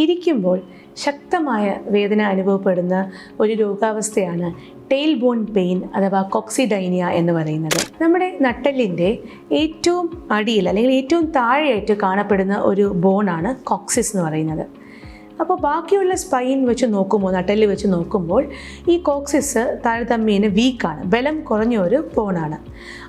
ഇരിക്കുമ്പോൾ ശക്തമായ വേദന അനുഭവപ്പെടുന്ന ഒരു രോഗാവസ്ഥയാണ് ടെയിൽ ബോൺ പെയിൻ അഥവാ കോക്സിഡൈനിയ എന്ന് പറയുന്നത്. നമ്മുടെ നട്ടെല്ലിൻ്റെ ഏറ്റവും അടിയിൽ അല്ലെങ്കിൽ ഏറ്റവും താഴെയായിട്ട് കാണപ്പെടുന്ന ഒരു ബോണാണ് കോക്സിസ് എന്ന് പറയുന്നത്. അപ്പോൾ ബാക്കിയുള്ള സ്പൈൻ വെച്ച് നോക്കുമ്പോൾ, നട്ടെല്ല് വെച്ച് നോക്കുമ്പോൾ ഈ കോക്സിസ് താരതമ്യേന വീക്കാണ്, ബലം കുറഞ്ഞ ഒരു ബോണാണ്.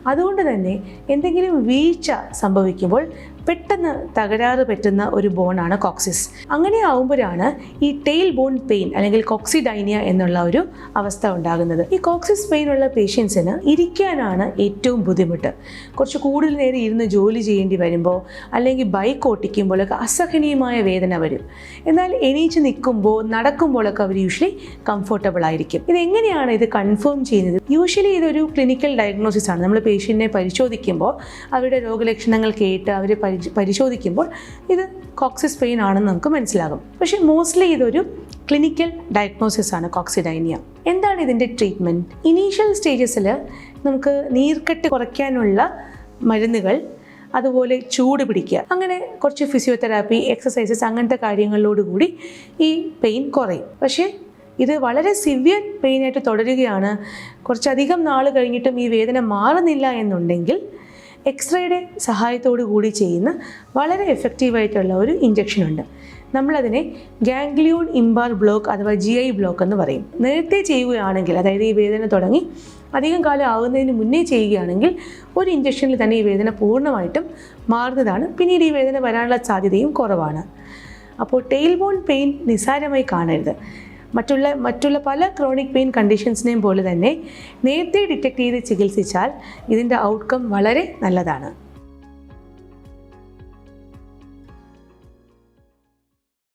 അതുകൊണ്ട് തന്നെ എന്തെങ്കിലും വീഴ്ച സംഭവിക്കുമ്പോൾ പെട്ടെന്ന് തകരാറ് പറ്റുന്ന ഒരു ബോണാണ് കോക്സിസ്. അങ്ങനെ ആവുമ്പോഴാണ് ഈ ടെയിൽ ബോൺ പെയിൻ അല്ലെങ്കിൽ കോക്സിഡൈനിയ എന്നുള്ള ഒരു അവസ്ഥ ഉണ്ടാകുന്നത്. ഈ കോക്സിസ് പെയിൻ ഉള്ള പേഷ്യൻസിന് ഇരിക്കാനാണ് ഏറ്റവും ബുദ്ധിമുട്ട്. കുറച്ച് കൂടുതൽ നേരം ഇരുന്ന് ജോലി ചെയ്യേണ്ടി വരുമ്പോൾ അല്ലെങ്കിൽ ബൈക്ക് ഓട്ടിക്കുമ്പോഴൊക്കെ അസഹനീയമായ വേദന വരും. എന്നാൽ എണീച്ച് നിൽക്കുമ്പോൾ നടക്കുമ്പോഴൊക്കെ അവർ യൂഷ്വലി കംഫർട്ടബിൾ ആയിരിക്കും. ഇതെങ്ങനെയാണ് ഇത് കൺഫേം ചെയ്യുന്നത്? യൂഷ്വലി ഇതൊരു ക്ലിനിക്കൽ ഡയഗ്നോസിസ് ആണ്. നമ്മൾ പേഷ്യൻറ്റിനെ പരിശോധിക്കുമ്പോൾ അവരുടെ രോഗലക്ഷണങ്ങൾ കേട്ട് അവർ പരിശോധിക്കുമ്പോൾ ഇത് കോക്സിസ് പെയിൻ ആണെന്ന് നമുക്ക് മനസ്സിലാകും. പക്ഷേ മോസ്റ്റ്ലി ഇതൊരു ക്ലിനിക്കൽ ഡയഗ്നോസിസ് ആണ് കോക്സിഡൈനിയ. എന്താണ് ഇതിൻ്റെ ട്രീറ്റ്മെൻറ്റ്? ഇനീഷ്യൽ സ്റ്റേജസിൽ നമുക്ക് നീർക്കെട്ട് കുറയ്ക്കാനുള്ള മരുന്നുകൾ, അതുപോലെ ചൂട് പിടിക്കുക, അങ്ങനെ കുറച്ച് ഫിസിയോതെറാപ്പി, എക്സസൈസസ്, അങ്ങനത്തെ കാര്യങ്ങളിലോടുകൂടി ഈ പെയിൻ കുറയും. പക്ഷേ ഇത് വളരെ സിവിയർ പെയിനായിട്ട് തുടരുകയാണ്, കുറച്ചധികം നാൾ കഴിഞ്ഞിട്ടും ഈ വേദന മാറുന്നില്ല എന്നുണ്ടെങ്കിൽ എക്സ്റേയുടെ സഹായത്തോടു കൂടി ചെയ്യുന്ന വളരെ എഫക്റ്റീവായിട്ടുള്ള ഒരു ഇഞ്ചക്ഷൻ ഉണ്ട്. നമ്മളതിനെ ഗാംഗ്ലിയോൺ ഇംബാർ ബ്ലോക്ക് അഥവാ GI ബ്ലോക്ക് എന്ന് പറയും. നേരത്തെ ചെയ്യുകയാണെങ്കിൽ, അതായത് ഈ വേദന തുടങ്ങി അധികം കാലം ആകുന്നതിന് മുന്നേ ചെയ്യുകയാണെങ്കിൽ ഒരു ഇഞ്ചക്ഷനിൽ തന്നെ ഈ വേദന പൂർണ്ണമായിട്ടും മാറുന്നതാണ്. പിന്നീട് ഈ വേദന വരാനുള്ള സാധ്യതയും കുറവാണ്. അപ്പോൾ ടെയിൽ ബോൺ പെയിൻ നിസ്സാരമായി കാണരുത്. മറ്റുള്ള പല ക്രോണിക് പെയിൻ കണ്ടീഷൻസിനെയും പോലെ തന്നെ നേരത്തെ ഡിറ്റക്ട് ചെയ്ത് ചികിത്സിച്ചാൽ ഇതിൻ്റെ ഔട്ട്കം വളരെ നല്ലതാണ്.